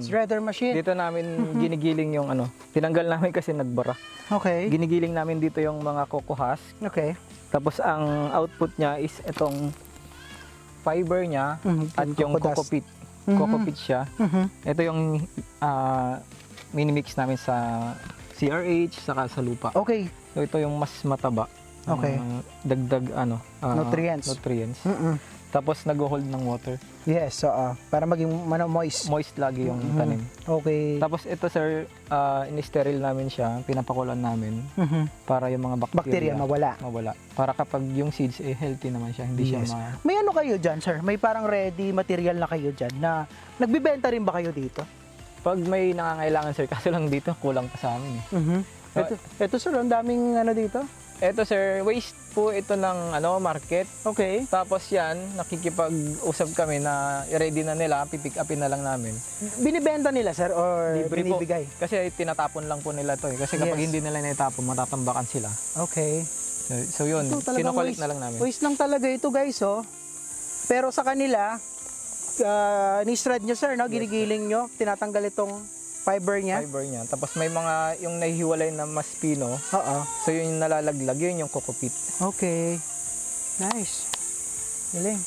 Shredder machine. Dito namin ginigiling yung ano, tinanggal namin kasi nagbara. Okay. Ginigiling namin dito yung mga coco husk. Okay. Tapos ang output niya is itong fiber niya at yung coco dust. pit. Coco pit siya. Ito yung minimix namin sa CRH saka sa lupa. Okay. So ito yung mas mataba. Okay. Dagdag Nutrients. nutrients. Tapos nag-hold ng water. Yes, so para maging moist. Moist lagi yung tanim. Okay. Tapos ito sir, in-sterile namin siya, pinapakulan namin para yung mga Bacteria mawala. mawala. Para kapag yung seeds healthy naman siya, hindi Yes. siya May ano kayo dyan, sir? May parang ready material na kayo dyan na nagbibenta rin ba kayo dito? Pag may nangangailangan sir, kaso lang dito kulang pa sa amin eh. Ito sir, ang daming ano dito. Ito sir, waste po ito ng market. Okay. Tapos yan, nakikipag-usap kami na ready na nila, pipick upin na lang namin. Binibenta nila, sir, or Libre po. binibigay? Kasi tinatapon lang po nila to eh. Kasi kapag Yes. hindi nila naitapon, matatambakan sila. Okay. So yun, Ito talagang kinukulit waste. na lang namin. Waste lang talaga ito, guys, oh. Pero sa kanila, ni-shred nyo, sir, no? Ginigiling nyo, tinatanggal itong fiber niya. Fiber niya. Tapos may mga yung nahihiwalay na mas pino. Oo. So yun yung nalalaglag, yun yung coco pit. Okay. Nice. Galing.